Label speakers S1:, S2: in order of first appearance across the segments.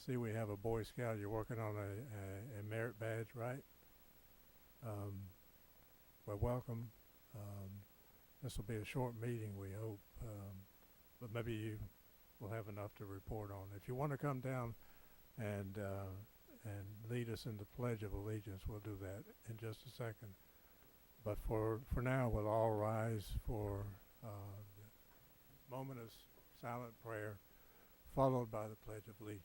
S1: see we have a Boy Scout. You're working on a merit badge, right? Well, welcome. This will be a short meeting, we hope, but maybe you will have enough to report on. If you want to come down and lead us in the Pledge of Allegiance, we'll do that in just a second. But for now, we'll all rise for the moment of silent prayer, followed by the Pledge of Allegiance.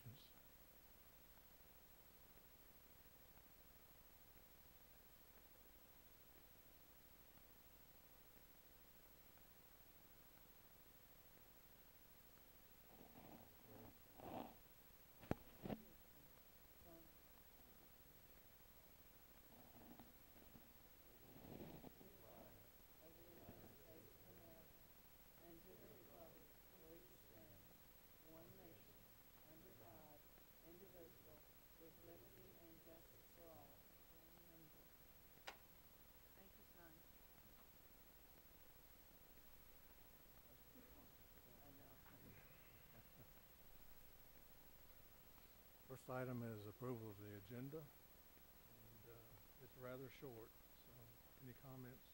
S1: First item is approval of the agenda, and it's rather short, so any comments?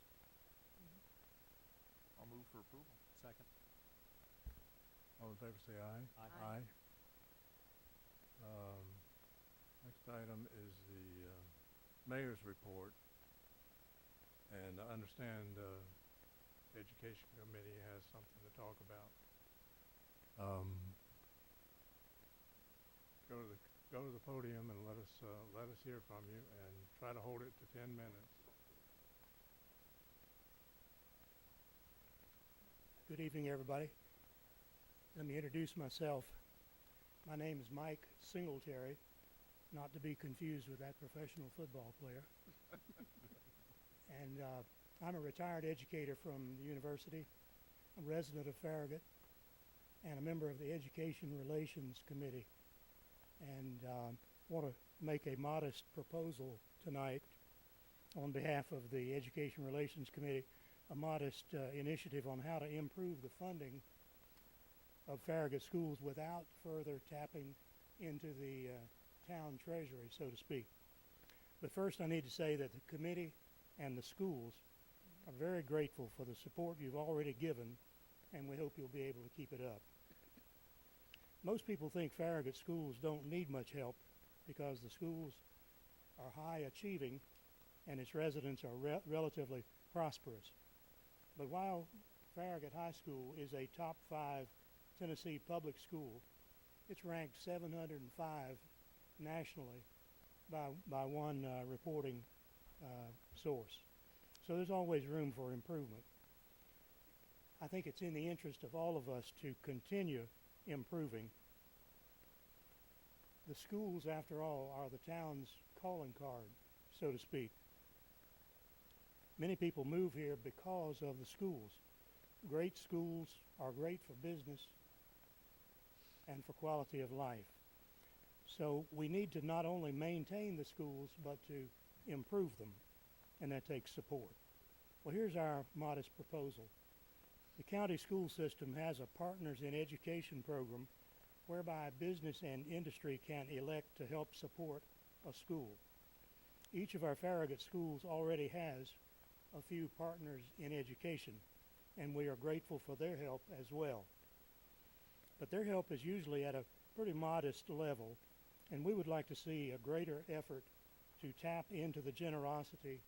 S2: I'll move for approval.
S3: Second.
S1: All in favor say aye.
S3: Aye.
S1: Aye. Next item is the mayor's report, and I understand the Education Committee has something to talk about. Go to the podium and let us hear from you, and try to hold it to 10 minutes.
S4: Good evening, everybody. Let me introduce myself. My name is Mike Singletary, not to be confused with that professional football player. And I'm a retired educator from the university, a resident of Farragut, and a member of the Education Relations Committee. And want to make a modest proposal tonight on behalf of the Education Relations Committee, a modest initiative on how to improve the funding of Farragut schools without further tapping into the town treasury, so to speak. But first I need to say that the committee and the schools are very grateful for the support you've already given, and we hope you'll be able to keep it up. Most people think Farragut schools don't need much help because the schools are high achieving and its residents are relatively prosperous. But while Farragut High School is a top 5 Tennessee public school, it's ranked 705 nationally by one reporting source. So there's always room for improvement. I think it's in the interest of all of us to continue improving. The schools, after all, are the town's calling card, so to speak. Many people move here because of the schools. Great schools are great for business and for quality of life. So we need to not only maintain the schools, but to improve them, and that takes support. Well, here's our modest proposal. The county school system has a Partners in Education program whereby business and industry can elect to help support a school. Each of our Farragut schools already has a few Partners in Education, and we are grateful for their help as well. But their help is usually at a pretty modest level, and we would like to see a greater effort to tap into the generosity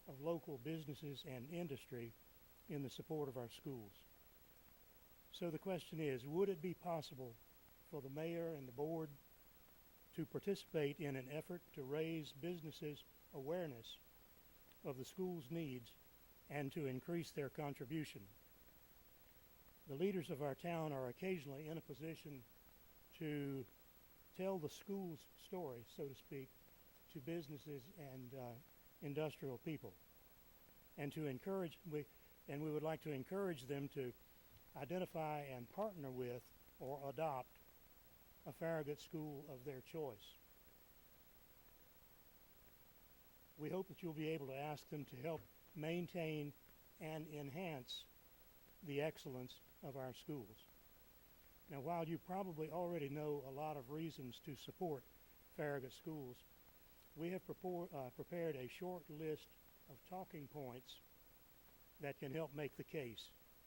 S4: of local businesses and industry in the support of our schools. So the question is, would it be possible for the mayor and the board to participate in an effort to raise businesses' awareness of the school's needs and to increase their contribution? The leaders of our town are occasionally in a position to tell the school's story, so to speak, to businesses and industrial people, and to encourage, we would like to encourage them to identify and partner with or adopt a Farragut school of their choice. We hope that you'll be able to ask them to help maintain and enhance the excellence of our schools. Now, while you probably already know a lot of reasons to support Farragut schools, we have prepared a short list of talking points that can help make the case,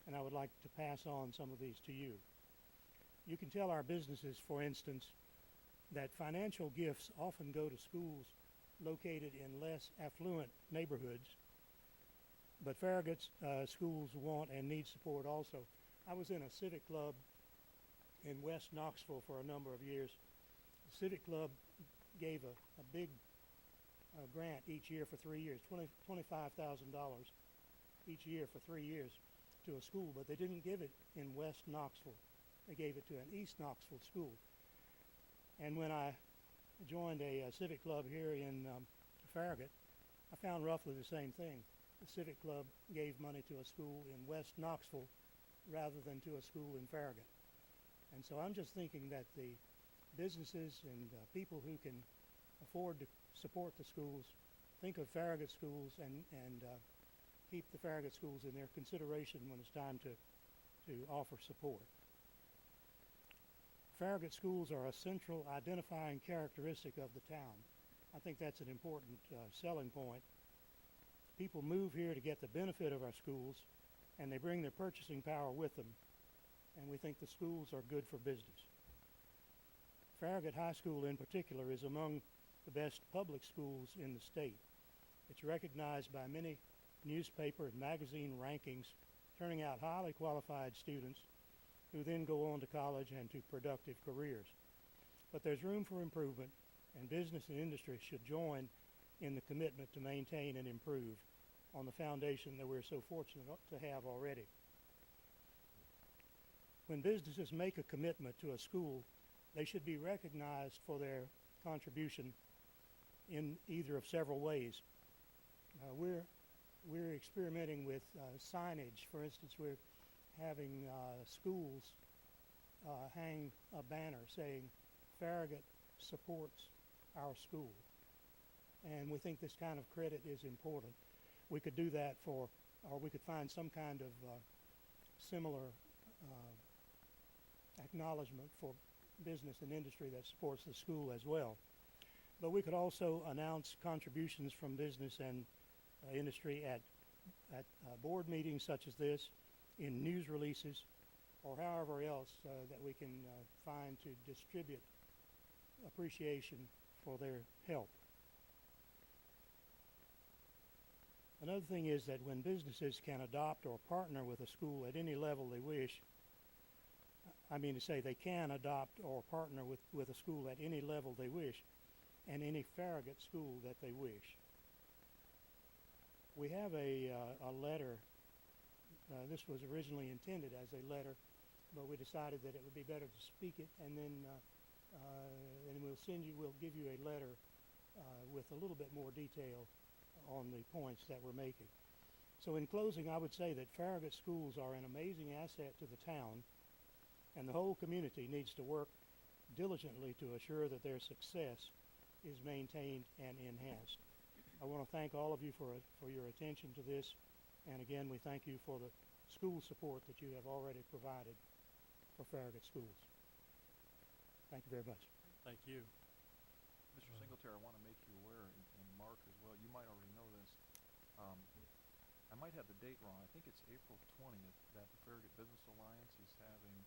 S4: and I would like to pass on some of these to you. You can tell our businesses, for instance, that financial gifts often go to schools located in less affluent neighborhoods, but Farragut's schools want and need support also. I was in a civic club in West Knoxville for a number of years. The civic club gave a big grant each year for 3 years, $25,000 each year for 3 years to a school, but they didn't give it in West Knoxville. They gave it to an East Knoxville school. And when I joined a civic club here in Farragut, I found roughly the same thing. The civic club gave money to a school in West Knoxville rather than to a school in Farragut. And so I'm just thinking that the businesses and people who can afford to support the schools think of Farragut schools and keep the Farragut schools in their consideration when it's time to offer support. Farragut schools are a central identifying characteristic of the town. I think that's an important selling point. People move here to get the benefit of our schools, and they bring their purchasing power with them, and we think the schools are good for business. Farragut High School in particular is among the best public schools in the state. It's recognized by many newspaper and magazine rankings, turning out highly qualified students who then go on to college and to productive careers. But there's room for improvement, and business and industry should join in the commitment to maintain and improve on the foundation that we're so fortunate to have already. When businesses make a commitment to a school, they should be recognized for their contribution in either of several ways. We're experimenting with signage. For instance, we're having schools hang a banner saying Farragut supports our school. And we think this kind of credit is important. We could do that or we could find some kind of similar acknowledgement for business and industry that supports the school as well. But we could also announce contributions from business and industry at board meetings such as this, in news releases, or however else that we can find to distribute appreciation for their help. Another thing is that when businesses can adopt or partner with a school at any level they wish, I mean to say they can adopt or partner with a school at any level they wish, and any Farragut school that they wish. We have a letter. This was originally intended as a letter, but we decided that it would be better to speak it, and then we'll give you a letter with a little bit more detail on the points that we're making. So in closing, I would say that Farragut schools are an amazing asset to the town, and the whole community needs to work diligently to assure that their success is maintained and enhanced. I want to thank all of you for your attention to this, and again, we thank you for the school support that you have already provided for Farragut schools. Thank you very much.
S1: Thank you.
S2: Mr. Singletary, I want to make you aware, and Mark as well, you might already know this. I might have the date wrong. I think it's April 20th that the Farragut Business Alliance is having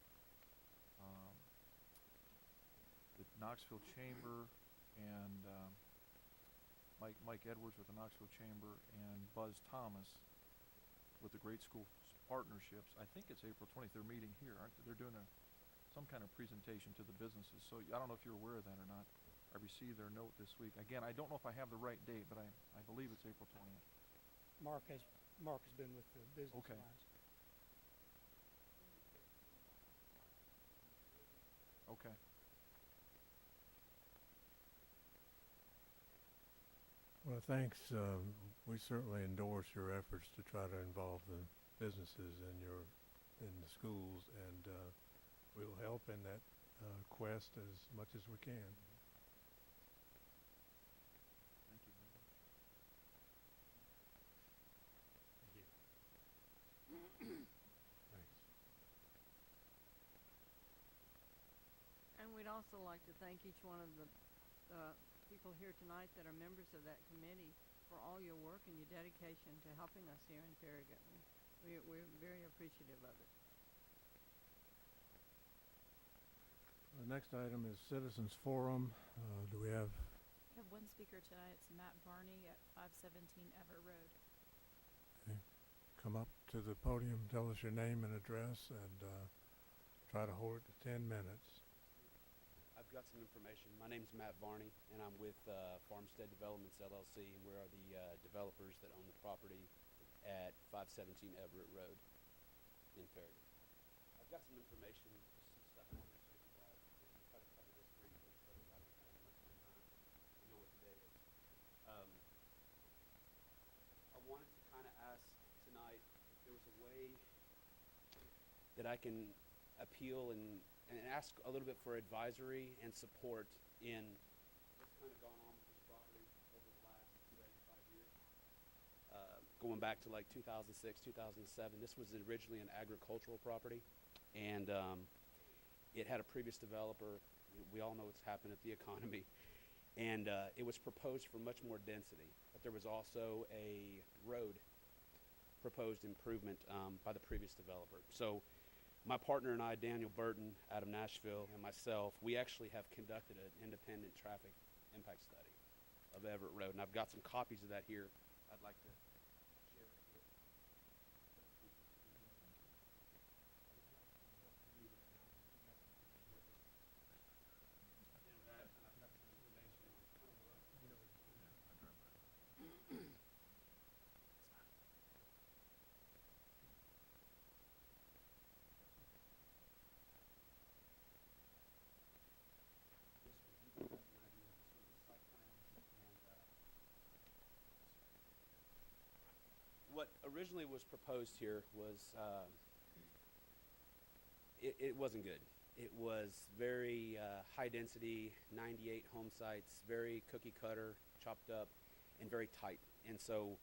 S2: the Knoxville Chamber and Mike Edwards with the Knoxville Chamber and Buzz Thomas with the Great School Partnerships. I think it's April 20th. They're meeting here, aren't they? They're doing some kind of presentation to the businesses. So I don't know if you're aware of that or not. I received their note this week. Again, I don't know if I have the right date, but I believe it's April 20th.
S4: Mark has been with the Business
S2: Okay.
S4: Alliance.
S2: Okay.
S1: Well, thanks. We certainly endorse your efforts to try to involve the businesses in the schools, and we'll help in that quest as much as we can.
S2: Thank you very much.
S1: Thanks.
S3: also like to thank each one of the people here tonight that are members of that committee for all your work and your dedication to helping us here in Farragut. We're very appreciative of it.
S1: The next item is Citizens Forum. Do we have?
S5: We have one speaker tonight. It's Matt Varney at 517 Everett Road.
S1: Okay. Come up to the podium, tell us your name and address, and try to hold it to 10 minutes.
S6: I've got some information. My name's Matt Varney, and I'm with Farmstead Developments, LLC, and we are the developers that own the property at 517 Everett Road in Farragut. I've got some information, some stuff I want to share with you guys, and try to cover this briefly so that I don't have too much of your time. You know what today is. I wanted to kind of ask tonight if there was a way that I can appeal and ask a little bit for advisory and support in what's kind of gone on with this property over the last, say, 5 years. Going back to like 2006, 2007, this was originally an agricultural property, and it had a previous developer. We all know what's happened at the economy, and it was proposed for much more density, but there was also a road proposed improvement by the previous developer. So my partner and I, Daniel Burton out of Nashville, and myself, we actually have conducted an independent traffic impact study of Everett Road, and I've got some copies of that here. I'd like to share it here. And that, and I've got some information on kind of what what originally was proposed here was it wasn't good. It was very high density, 98 home sites, very cookie cutter, chopped up, and very tight. And so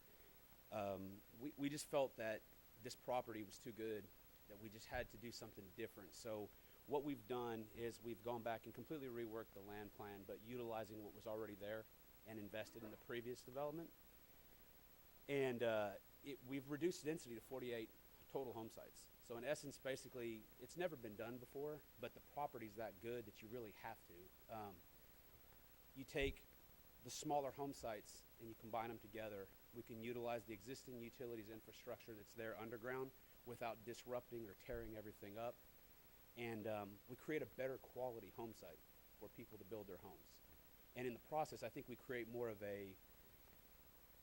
S6: we just felt that this property was too good, that we just had to do something different. So what we've done is we've gone back and completely reworked the land plan, but utilizing what was already there and invested in the previous development. And we've reduced density to 48 total home sites. So in essence, basically, it's never been done before, but the property's that good that you really have to. You take the smaller home sites and you combine them together. We can utilize the existing utilities infrastructure that's there underground without disrupting or tearing everything up. And we create a better quality home site for people to build their homes. And in the process, I think we create more of a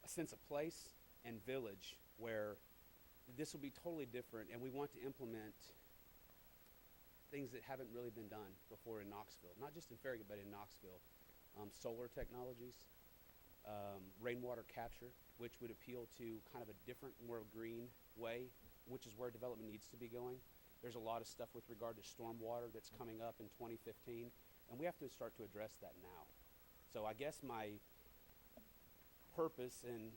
S6: sense of place and village where this will be totally different, and we want to implement things that haven't really been done before in Knoxville, not just in Farragut, but in Knoxville. Solar technologies, rainwater capture, which would appeal to kind of a different, more green way, which is where development needs to be going. There's a lot of stuff with regard to stormwater that's coming up in 2015, and we have to start to address that now. So I guess my purpose and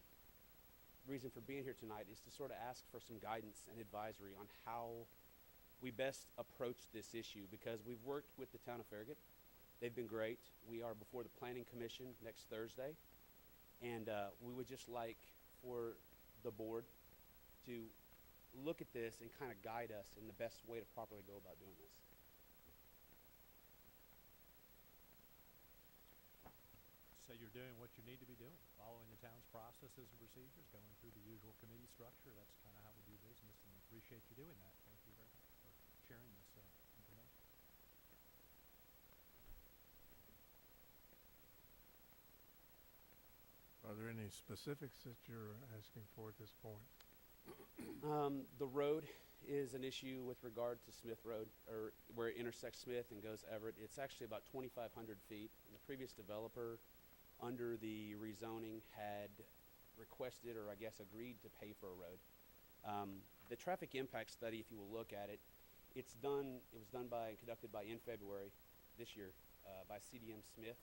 S6: reason for being here tonight is to sort of ask for some guidance and advisory on how we best approach this issue, because we've worked with the town of Farragut. They've been great. We are before the Planning Commission next Thursday, and we would just like for the board to look at this and kind of guide us in the best way to properly go about doing this.
S7: So you're doing what you need to be doing, following the town's processes and procedures, going through the usual committee structure. That's kind of how we do business, and appreciate you doing that. Thank you very much for sharing this information.
S1: Are there any specifics that you're asking for at this point?
S6: The road is an issue with regard to Smith Road, or where it intersects Smith and goes Everett. It's actually about 2,500 feet. And the previous developer, under the rezoning, had requested, or I guess agreed to pay for a road. The traffic impact study, if you will look at it, it was done by and conducted by in February this year by CDM Smith,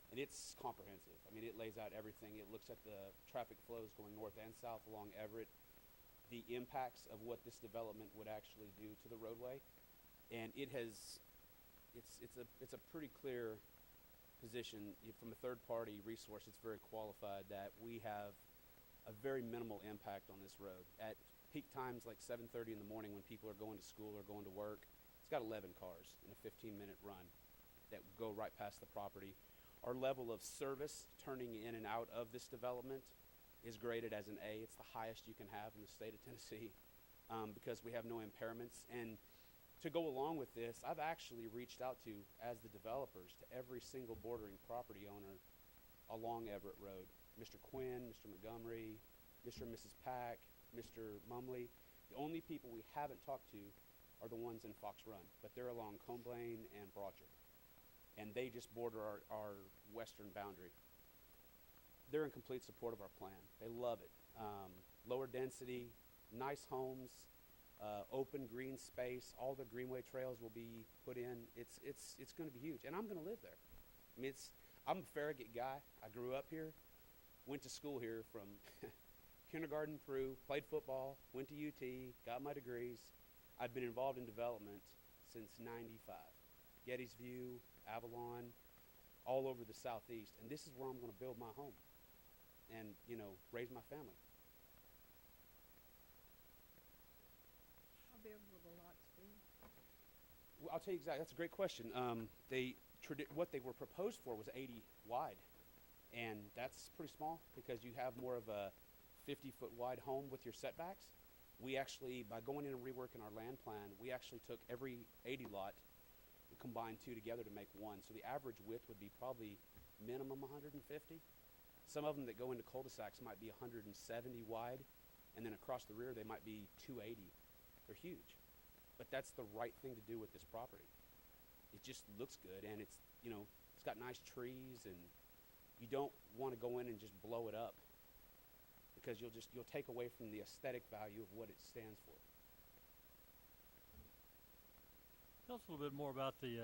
S6: and it's comprehensive. I mean, it lays out everything. It looks at the traffic flows going north and south along Everett, the impacts of what this development would actually do to the roadway, and it it's a pretty clear position from a third-party resource. It's very qualified that we have a very minimal impact on this road. At peak times like 7:30 in the morning when people are going to school or going to work, it's got 11 cars in a 15-minute run that go right past the property. Our level of service turning in and out of this development is graded as an A. It's the highest you can have in the state of Tennessee because we have no impairments. And to go along with this, I've actually reached out to, as the developers, to every single bordering property owner along Everett Road. Mr. Quinn, Mr. Montgomery, Mr. and Mrs. Pack, Mr. Mumley. The only people we haven't talked to are the ones in Fox Run, but they're along Comblaine and Brocher. And they just border our western boundary. They're in complete support of our plan. They love it. Lower density, nice homes, open green space, all the greenway trails will be put in. It's going to be huge, and I'm going to live there. I mean, I'm a Farragut guy. I grew up here, went to school here from kindergarten through, played football, went to UT, got my degrees. I've been involved in development since '95. Gettysview, Avalon, all over the southeast, and this is where I'm going to build my home and, raise my family.
S3: How big will the lots be?
S6: Well, I'll tell you exactly. That's a great question. What they were proposed for was 80 wide, and that's pretty small because you have more of a 50-foot wide home with your setbacks. We actually, by going in and reworking our land plan, we actually took every 80 lot and combined two together to make one. So the average width would be probably minimum 150. Some of them that go into cul-de-sacs might be 170 wide, and then across the rear they might be 280. They're huge. But that's the right thing to do with this property. It just looks good, and it's got nice trees, and you don't want to go in and just blow it up because you'll take away from the aesthetic value of what it stands for.
S8: Tell us a little bit more about the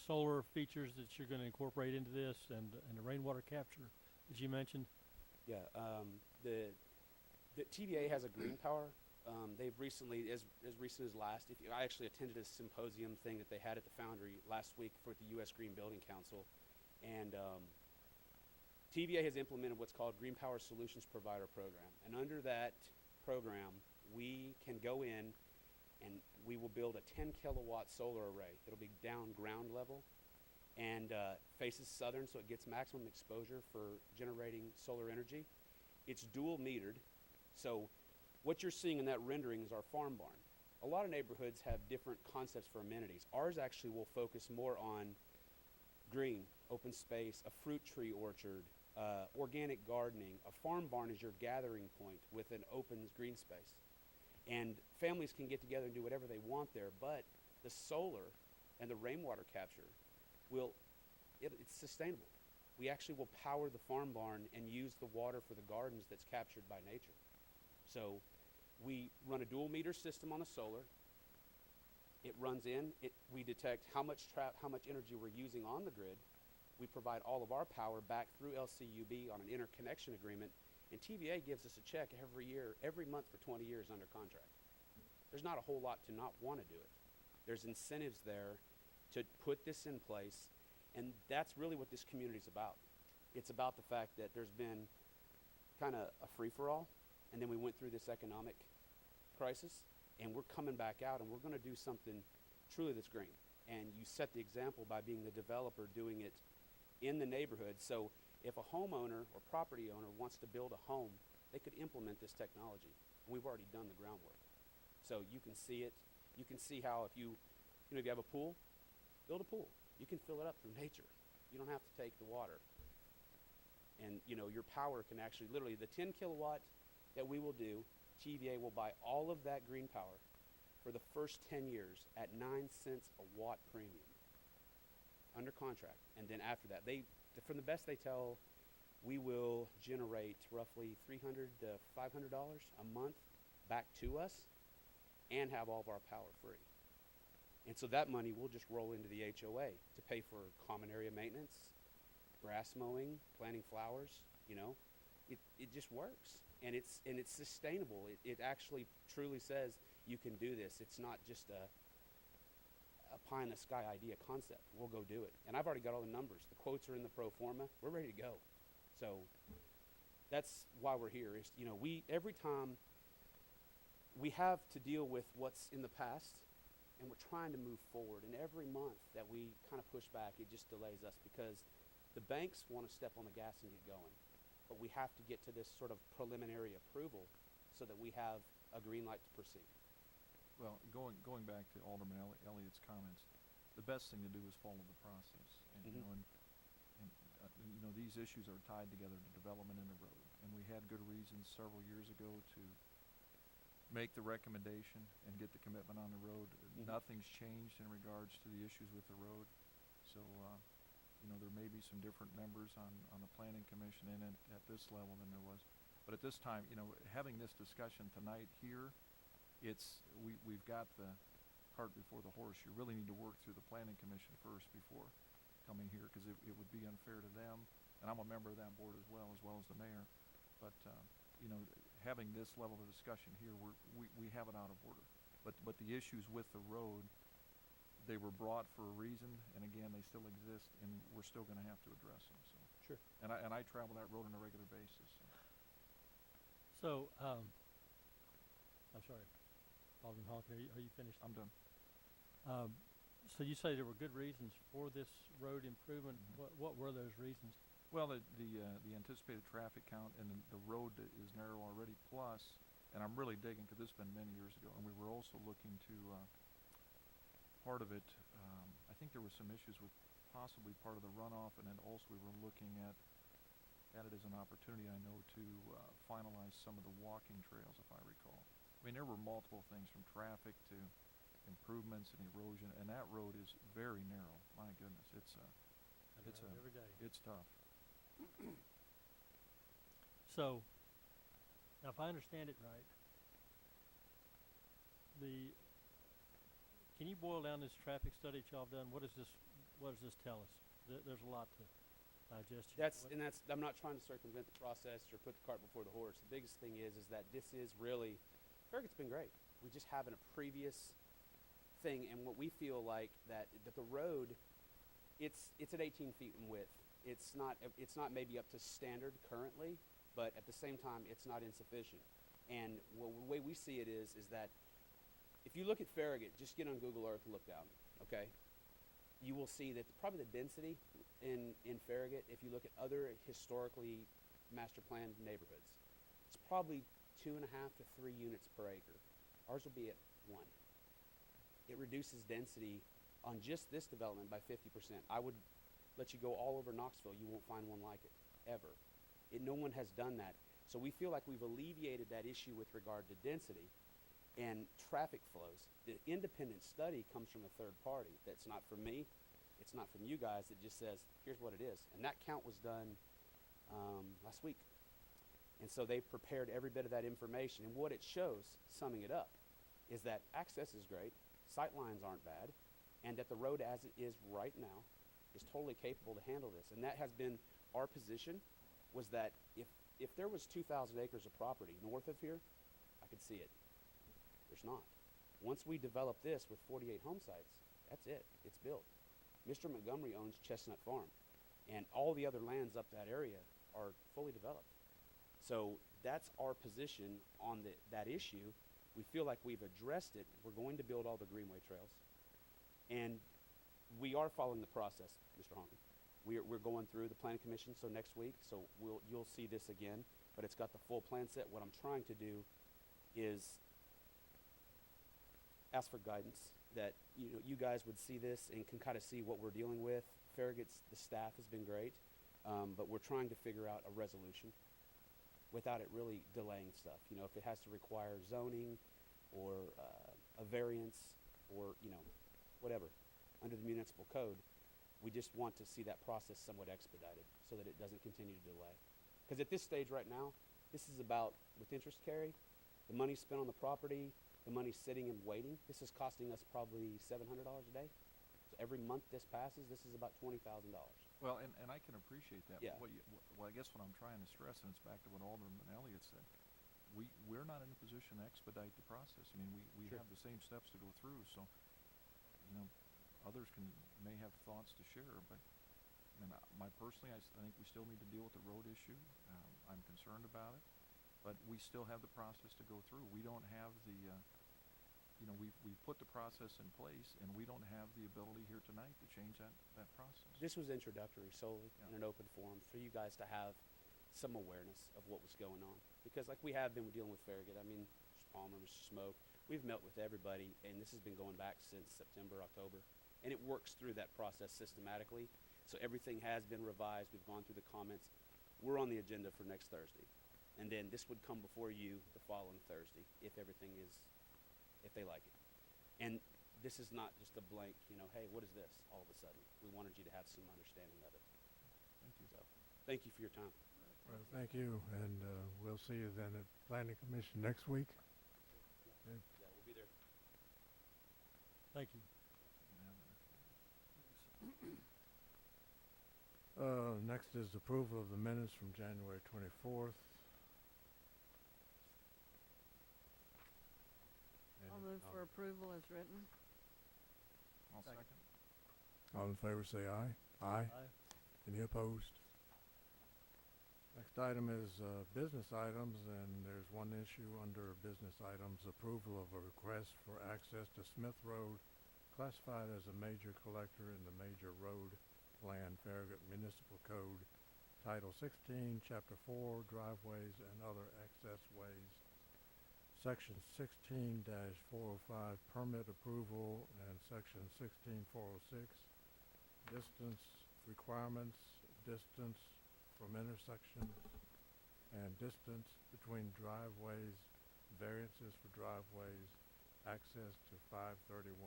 S8: solar features that you're going to incorporate into this and the rainwater capture that you mentioned.
S6: Yeah, the TVA has a green power. They've recently, as recent as I actually attended a symposium thing that they had at the Foundry last week for the U.S. Green Building Council, and TVA has implemented what's called Green Power Solutions Provider Program. And under that program, we can go in and we will build a 10 kilowatt solar array. It'll be down ground level and faces southern, so it gets maximum exposure for generating solar energy. It's dual metered, so what you're seeing in that rendering is our farm barn. A lot of neighborhoods have different concepts for amenities. Ours actually will focus more on green, open space, a fruit tree orchard, organic gardening. A farm barn is your gathering point with an open green space. And families can get together and do whatever they want there, but the solar and the rainwater capture it's sustainable. We actually will power the farm barn and use the water for the gardens that's captured by nature. So we run a dual meter system on the solar. It runs in. We detect how much energy we're using on the grid. We provide all of our power back through LCUB on an interconnection agreement, and TVA gives us a check every month for 20 years under contract. There's not a whole lot to not want to do it. There's incentives there to put this in place, and that's really what this community's about. It's about the fact that there's been kind of a free-for-all, and then we went through this economic crisis, and we're coming back out, and we're going to do something truly that's green. And you set the example by being the developer doing it in the neighborhood. So if a homeowner or property owner wants to build a home, they could implement this technology. We've already done the groundwork. So you can see it. You can see how if you have a pool, build a pool. You can fill it up through nature. You don't have to take the water. And your power can actually, literally the 10 kilowatt that we will do, TVA will buy all of that green power for the first 10 years at 9 cents a watt premium under contract. And then after that, from the best they tell, we will generate roughly $300 to $500 a month back to us and have all of our power free. And so that money will just roll into the HOA to pay for common area maintenance, grass mowing, planting flowers. It just works, and it's sustainable. It actually truly says you can do this. It's not just a pie in the sky idea concept. We'll go do it. And I've already got all the numbers. The quotes are in the pro forma. We're ready to go. So that's why we're here. Is, you know, every time we have to deal with what's in the past, and we're trying to move forward. And every month that we kind of push back, it just delays us because the banks want to step on the gas and get going. But we have to get to this sort of preliminary approval so that we have a green light to proceed.
S2: Well, going back to Alderman Elliott's comments, the best thing to do is follow the process. And, you know, you know, these issues are tied together to development in the road. And we had good reasons several years ago to make the recommendation and get the commitment on the road. Nothing's changed in regards to the issues with the road. So, you know, there may be some different members on the planning commission and at this level than there was. But at this time, you know, having this discussion tonight here, we've got the cart before the horse. You really need to work through the planning commission first before coming here, because it would be unfair to them. And I'm a member of that board as well as the mayor. But, you know, having this level of discussion here, we have it out of order. But the issues with the road, they were brought for a reason, and again, they still exist, and we're still going to have to address them. So.
S6: Sure.
S2: And I travel that road on a regular basis.
S8: So, I'm sorry, Alderman Honkin, are you finished?
S2: I'm done.
S8: So you say there were good reasons for this road improvement. What were those reasons?
S2: Well, the anticipated traffic count and the road that is narrow already, plus, and I'm really digging because this has been many years ago, and we were also looking to part of it. I think there were some issues with possibly part of the runoff, and then also we were looking at it as an opportunity, I know, to finalize some of the walking trails, if I recall. I mean, there were multiple things from traffic to improvements and erosion, and that road is very narrow. My goodness,
S8: Every day.
S2: it's tough.
S8: So, now if I understand it right, can you boil down this traffic study that y'all have done? What does this tell us? There's a lot to digest here.
S6: I'm not trying to circumvent the process or put the cart before the horse. The biggest thing is that this is really, Farragut's been great. We just have a previous thing, and what we feel like that the road, it's at 18 feet in width. It's not maybe up to standard currently, but at the same time, it's not insufficient. And the way we see it is that if you look at Farragut, just get on Google Earth and look down, okay? You will see that probably the density in Farragut, if you look at other historically master planned neighborhoods, it's probably 2.5 to 3 units per acre. Ours will be at 1. It reduces density on just this development by 50%. I would let you go all over Knoxville. You won't find one like it, ever. No one has done that. So we feel like we've alleviated that issue with regard to density and traffic flows. The independent study comes from a third party. That's not from me. It's not from you guys. It just says, here's what it is. And that count was done last week. And so they prepared every bit of that information. And what it shows, summing it up, is that access is great, sight lines aren't bad, and that the road as it is right now is totally capable to handle this. And that has been our position, was that if there was 2,000 acres of property north of here, I could see it. There's not. Once we develop this with 48 home sites, that's it. It's built. Mr. Montgomery owns Chestnut Farm, and all the other lands up that area are fully developed. So that's our position on that issue. We feel like we've addressed it. We're going to build all the greenway trails, and we are following the process, Mr. Honkin. We're going through the planning commission, so next week, so you'll see this again, but it's got the full plan set. What I'm trying to do is ask for guidance that you guys would see this and can kind of see what we're dealing with. Farragut's, the staff has been great, but we're trying to figure out a resolution without it really delaying stuff. If it has to require zoning or a variance or whatever under the municipal code, we just want to see that process somewhat expedited so that it doesn't continue to delay. Because at this stage right now, this is about, with interest carry, the money spent on the property, the money sitting and waiting. This is costing us probably $700 a day. So every month this passes, this is about $20,000.
S2: Well, and I can appreciate that.
S6: Yeah.
S2: But I guess what I'm trying to stress, and it's back to what Alderman Elliott said, we're not in a position to expedite the process. I mean, we
S6: Sure.
S2: have the same steps to go through. So, others may have thoughts to share, but I mean, I think we still need to deal with the road issue. I'm concerned about it, but we still have the process to go through. We don't have the, we've put the process in place, and we don't have the ability here tonight to change that process.
S6: This was introductory solely
S2: Yeah.
S6: in an open forum for you guys to have some awareness of what was going on. Because like we have been dealing with Farragut, I mean, Mr. Palmer, Mr. Smoke, we've met with everybody, and this has been going back since September, October. And it works through that process systematically. So everything has been revised. We've gone through the comments. We're on the agenda for next Thursday. And then this would come before you the following Thursday if if they like it. And this is not just a blank, hey, what is this all of a sudden? We wanted you to have some understanding of it.
S2: Thank you.
S6: So thank you for your time.
S1: Well, thank you, and we'll see you then at Planning Commission next week. Okay.
S6: Yeah, we'll be there.
S8: Thank you.
S1: Next is approval of the minutes from January 24th.
S3: I'll move for approval as written.
S2: I'll second.
S1: All in favor say aye. Aye. Any opposed? Next item is business items, and there's one issue under business items, approval of a request for access to Smith Road, classified as a major collector in the Major Road Plan, Farragut Municipal Code, Title 16, Chapter 4, Driveways and Other Access Ways. Section 16-405, Permit Approval, and Section 16-406, Distance Requirements, Distance from intersections, and distance between driveways, variances for driveways, access to 531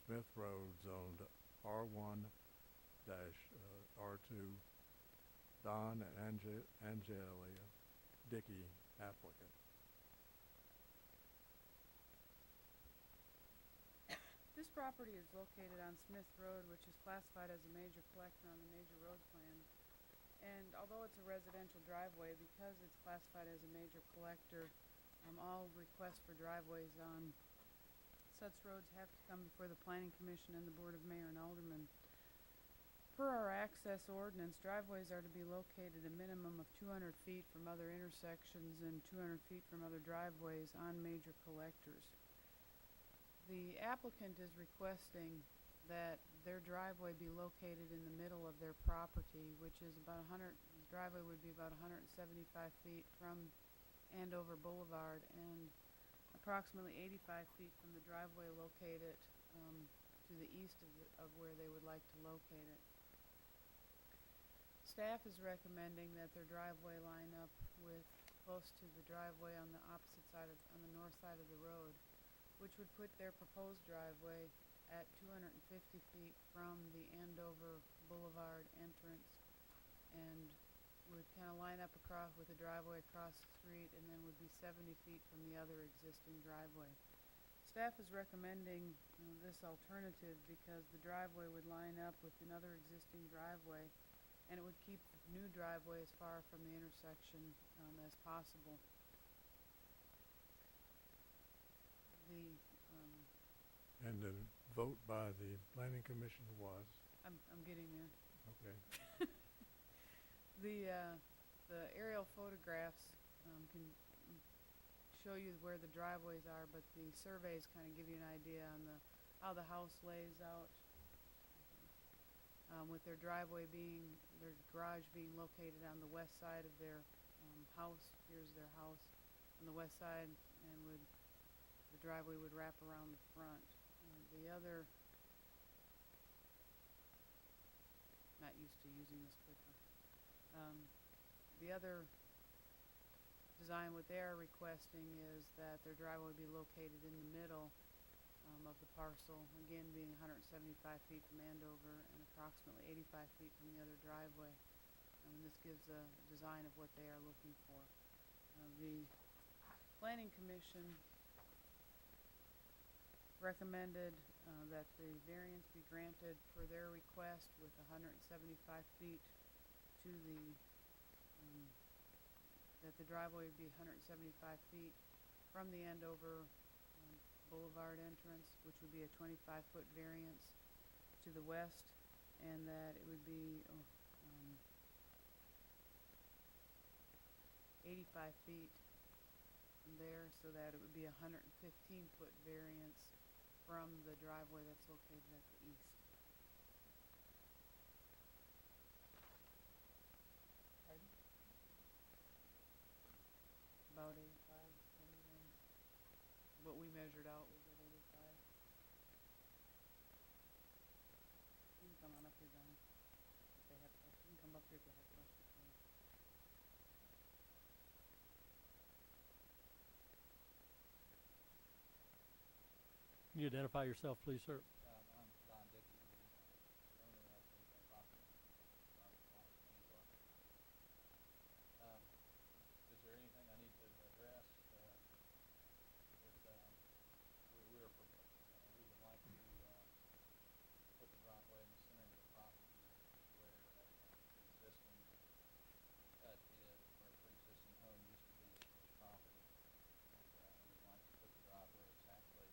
S1: Smith Road, zoned R1-R2, Don and Angelia Dickey, applicant.
S9: This property is located on Smith Road, which is classified as a major collector on the major road plan. And although it's a residential driveway, because it's classified as a major collector, all requests for driveways on such roads have to come before the Planning Commission and the Board of Mayor and Aldermen. Per our access ordinance, driveways are to be located a minimum of 200 feet from other intersections and 200 feet from other driveways on major collectors. The applicant is requesting that their driveway be located in the middle of their property, which is about the driveway would be about 175 feet from Andover Boulevard and approximately 85 feet from the driveway located to the east of where they would like to locate it. Staff is recommending that their driveway line up with close to the driveway on the opposite side on the north side of the road, which would put their proposed driveway at 250 feet from the Andover Boulevard entrance and would kind of line up across with the driveway across the street and then would be 70 feet from the other existing driveway. Staff is recommending this alternative because the driveway would line up with another existing driveway and it would keep the new driveway as far from the intersection as possible.
S1: And the vote by the Planning Commission was?
S9: I'm getting there.
S1: Okay.
S9: The aerial photographs can show you where the driveways are, but the surveys kind of give you an idea on how the house lays out. With their driveway their garage being located on the west side of their house. Here's their house on the west side, and the driveway would wrap around the front. The other, not used to using this clicker. The other design, what they're requesting is that their driveway be located in the middle of the parcel, again being 175 feet from Andover and approximately 85 feet from the other driveway. And this gives a design of what they are looking for. The Planning Commission recommended that the variance be granted for their request with 175 feet to that the driveway would be 175 feet from the Andover Boulevard entrance, which would be a 25-foot variance. to the west, and that it would be 85 feet from there, so that it would be 115-foot variance from the driveway that's located at the east. Pardon? About 85, depending on what we measured out was at 85. You can come on up here, Don, if they have questions. You can come up here if you have questions.
S8: Can you identify yourself, please, sir?
S10: I'm Don Dickey, the owner of the property, lot Angela. Is there anything I need to address? We would like to put the driveway in the center of the property where the existing cut is, where a pre-existing home used to be at this property. And we would like to put the driveway exactly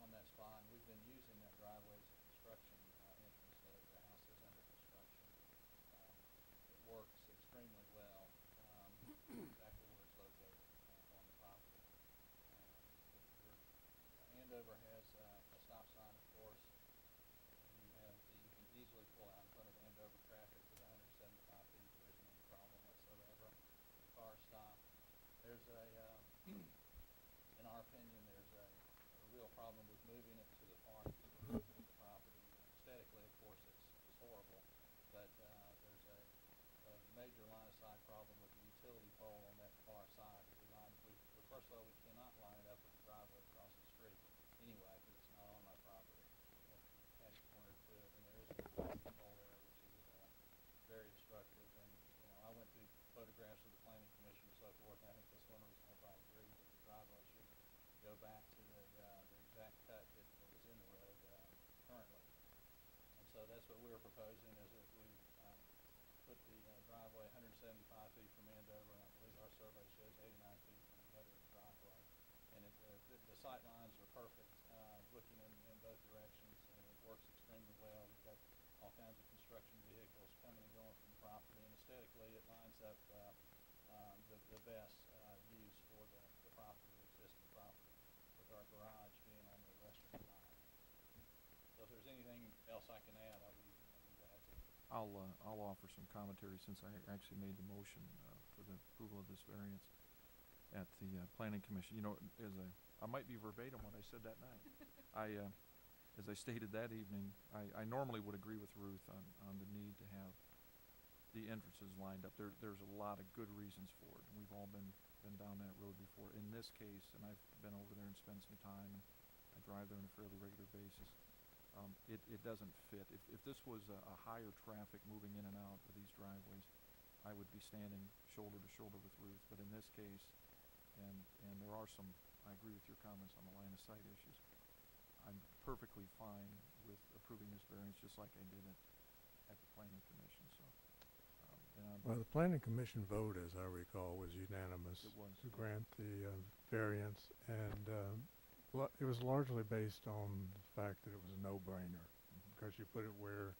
S10: on that spot. And we've been using that driveway as a construction entrance. The house is under construction. It works extremely well, exactly where it's located on the property. Andover has a stop sign, of course. You can easily pull out in front of Andover traffic with 175 feet. There isn't any problem whatsoever. The car stop. There's in our opinion, there's a real problem with moving it to the far east of the property. Aesthetically, of course, it's horrible, but there's a major line of sight problem with the utility pole on that far side. First of all, we cannot line it up with the driveway across the street anyway, because it's not on my property. We have to be catty cornered to it, and there is a utility pole there, which is very obstructive. And I went through photographs of the planning commission and so forth, and I think that's one reason everybody agrees that the driveway should go back to the exact cut that is in the road currently. And so that's what we were proposing, is that we put the driveway 175 feet from Andover, and I believe our survey shows 89 feet from the other driveway. And the sight lines are perfect, looking in both directions, and it works extremely well. We've got all kinds of construction vehicles coming and going from the property, and aesthetically it lines up the best use for the property, the existing property, with our garage being on the western side. So if there's anything else I can add, I'll be glad to.
S2: I'll offer some commentary, since I actually made the motion for the approval of this variance at the planning commission. I might be verbatim what I said that night. As I stated that evening, I normally would agree with Ruth on the need to have the entrances lined up. There's a lot of good reasons for it, and we've all been down that road before. In this case, and I've been over there and spent some time, and I drive there on a fairly regular basis. It doesn't fit. If this was a higher traffic moving in and out of these driveways, I would be standing shoulder to shoulder with Ruth. But in this case, and there are some, I agree with your comments on the line of sight issues. I'm perfectly fine with approving this variance, just like I did at the planning commission. So,
S1: well, the planning commission vote, as I recall, was unanimous
S2: It was.
S1: to grant the variance, and it was largely based on the fact that it was a no-brainer, because you put it where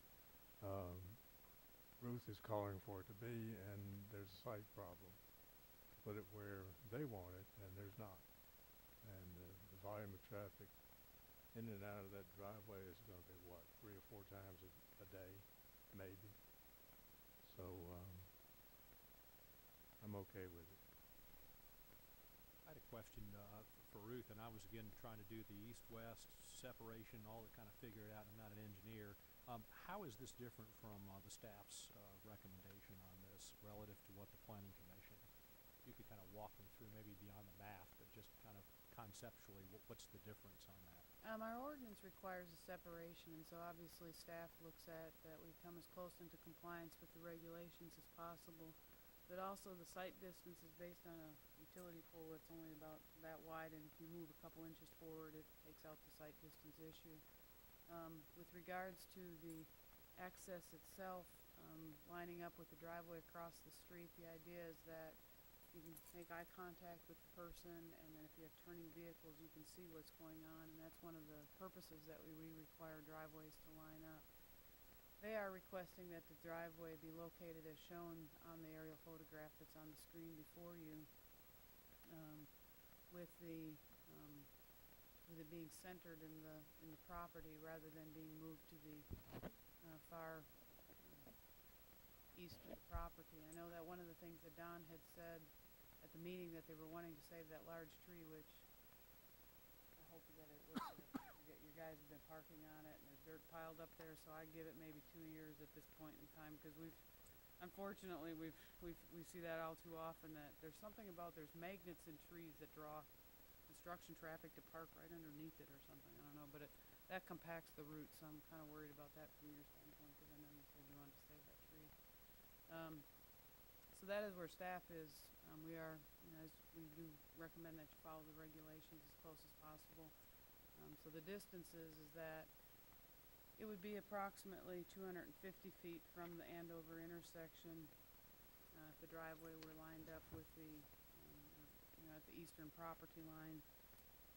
S1: Ruth is calling for it to be, and there's a site problem. Put it where they want it, and there's not. And the volume of traffic in and out of that driveway is going to be, 3 or 4 times a day, maybe. So I'm okay with it.
S7: I had a question for Ruth, and I was again trying to do the east-west separation, all to kind of figure it out. I'm not an engineer. How is this different from the staff's recommendation on this relative to what the planning commission? You could kind of walk me through, maybe beyond the math, but just kind of conceptually, what's the difference on that?
S9: Our ordinance requires a separation, and so obviously staff looks at that we come as close into compliance with the regulations as possible. But also the site distance is based on a utility pole that's only about that wide, and if you move a couple inches forward, it takes out the site distance issue. With regards to the access itself, lining up with the driveway across the street, the idea is that you can make eye contact with the person, and then if you have turning vehicles, you can see what's going on, and that's one of the purposes that we require driveways to line up. They are requesting that the driveway be located as shown on the aerial photograph that's on the screen before you, with it being centered in the property rather than being moved to the far east of the property. I know that one of the things that Don had said at the meeting that they were wanting to save that large tree, which I hope that it was you guys have been parking on it and there's dirt piled up there, so I give it maybe 2 years at this point in time, because unfortunately we see that all too often, that there's magnets in trees that draw construction traffic to park right underneath it or something. I don't know, but that compacts the roots, so I'm kind of worried about that from your standpoint, because I know you said you wanted to save that tree. So that is where staff is. We do recommend that you follow the regulations as close as possible. So the distance is that it would be approximately 250 feet from the Andover intersection if the driveway were lined up with at the eastern property line,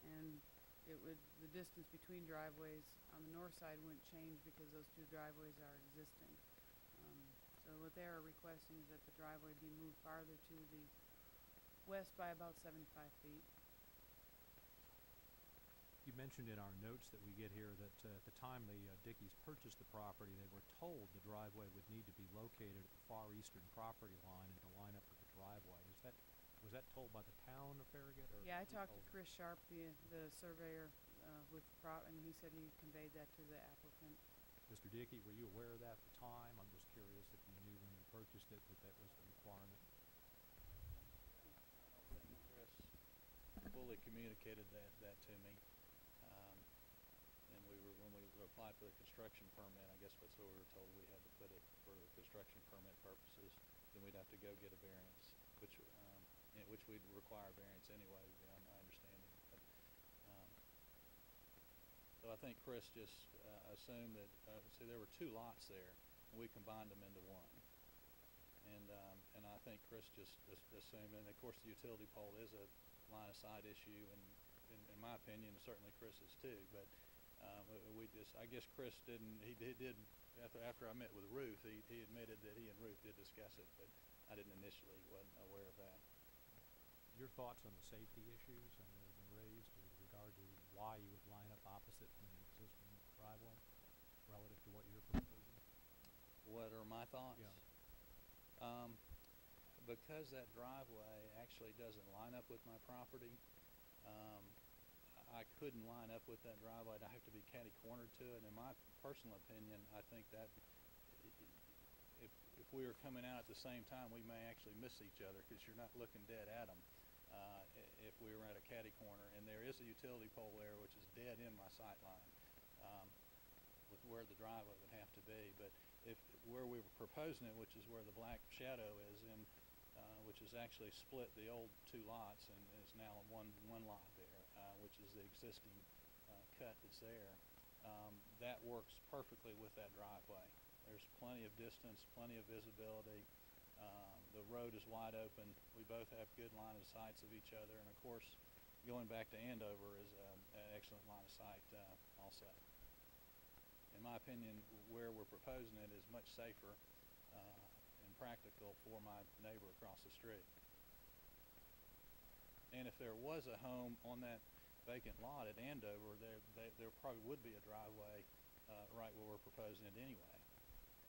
S9: and the distance between driveways on the north side wouldn't change because those two driveways are existing. So what they are requesting is that the driveway be moved farther to the west by about 75 feet.
S7: You mentioned in our notes that we get here that at the time the Dickies purchased the property, they were told the driveway would need to be located at the far eastern property line and to line up with the driveway. Was that told by the town of Farragut? Or
S9: yeah, I talked to Chris Sharp, the surveyor, and he said he conveyed that to the applicant.
S7: Mr. Dickey, were you aware of that at the time? I'm just curious if you knew when you purchased it that was the requirement.
S10: I don't think Chris fully communicated that to me. And when we applied for the construction permit, I guess that's what we were told we had to put it for the construction permit purposes. Then we'd have to go get a variance, which we'd require a variance anyway, beyond my understanding. But, so I think Chris just assumed that there were two lots there, and we combined them into one. And I think Chris just assumed, and of course the utility pole is a line of sight issue, and in my opinion, certainly Chris's too. But I guess Chris didn't. He did after I met with Ruth. He admitted that he and Ruth did discuss it, but I wasn't aware of that.
S7: Your thoughts on the safety issues that have been raised with regard to why you would line up opposite from the existing driveway relative to what you're proposing?
S10: What are my thoughts?
S7: Yeah.
S10: Because that driveway actually doesn't line up with my property, I couldn't line up with that driveway. I'd have to be catty-cornered to it. In my personal opinion, I think that if we were coming out at the same time, we may actually miss each other because you're not looking dead at them. If we were at a catty corner, and there is a utility pole there which is dead in my sight line with where the driveway would have to be. But where we were proposing it, which is where the black shadow is in, which is actually split the old two lots and is now one lot there, which is the existing cut that's there. That works perfectly with that driveway. There's plenty of distance, plenty of visibility. The road is wide open. We both have good line of sights of each other, and of course, going back to Andover is an excellent line of sight also. In my opinion, where we're proposing it is much safer and practical for my neighbor across the street. And if there was a home on that vacant lot at Andover, there probably would be a driveway right where we're proposing it anyway.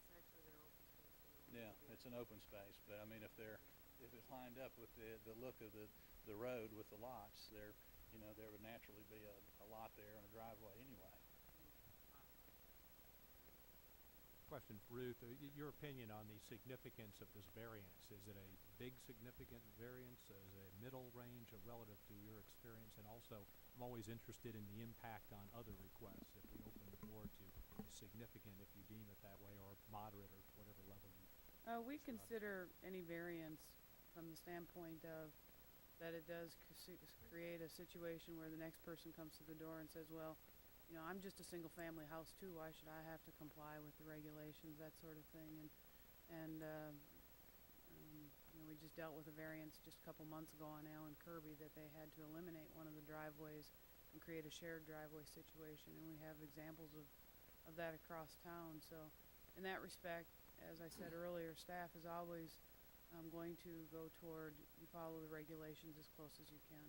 S9: It's actually their open space.
S10: Yeah, it's an open space, but I mean, if it's lined up with the look of the road with the lots, there would naturally be a lot there and a driveway anyway.
S7: Question for Ruth, your opinion on the significance of this variance. Is it a big significant variance? Is it a middle range relative to your experience? And also, I'm always interested in the impact on other requests if we open the door to significant, if you deem it that way, or moderate, or whatever level you
S9: We consider any variance from the standpoint of that it does create a situation where the next person comes to the door and says, well, I'm just a single-family house too. Why should I have to comply with the regulations, that sort of thing? And we just dealt with a variance just a couple months ago on Allen Kirby that they had to eliminate one of the driveways and create a shared driveway situation, and we have examples of that across town. So in that respect, as I said earlier, staff is always going to go toward you follow the regulations as close as you can.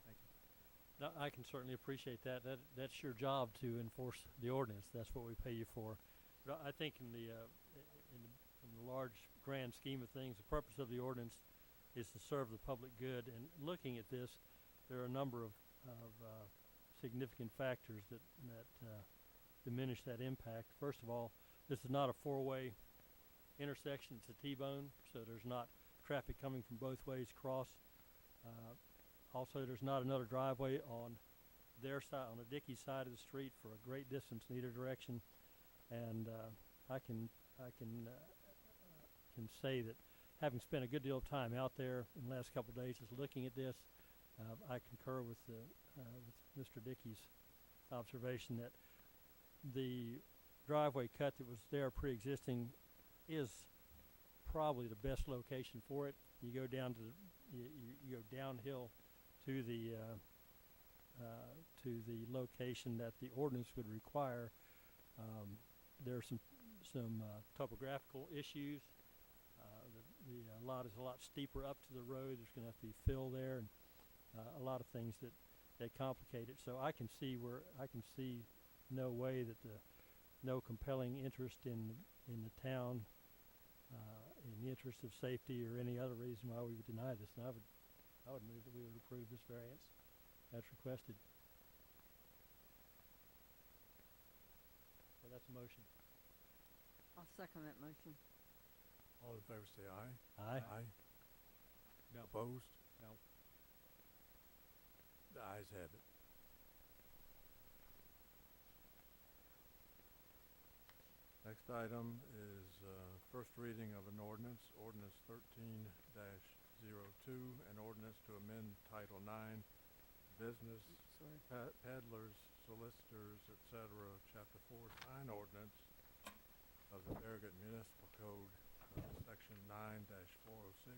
S8: Thank you. No, I can certainly appreciate that. That's your job to enforce the ordinance. That's what we pay you for. But I think in the large grand scheme of things, the purpose of the ordinance is to serve the public good. And looking at this, there are a number of significant factors that diminish that impact. First of all, this is not a four-way intersection. It's a T-bone, so there's not traffic coming from both ways across. Also, there's not another driveway on their side, on the Dickey side of the street, for a great distance in either direction. And I can say that, having spent a good deal of time out there in the last couple of days just looking at this, I concur with Mr. Dickey's observation that the driveway cut that was there pre-existing is probably the best location for it. You go down to you go downhill to the location that the ordinance would require. There are some topographical issues. The lot is a lot steeper up to the road. There's going to have to be fill there, and a lot of things that complicate it. So I can see no way that no compelling interest in the town, in the interest of safety or any other reason why we would deny this. And I would move that we would approve this variance as requested. So that's a motion.
S3: I'll second that motion.
S1: All in favor say aye.
S8: Aye.
S1: Aye.
S7: No.
S1: Opposed?
S7: No.
S1: The ayes have it. Next item is first reading of an ordinance, Ordinance 13-02, an ordinance to amend Title 9, Business, Peddlers, Solicitors, etc., Chapter 4 Sign Ordinance of the Farragut Municipal Code, Section 9-406,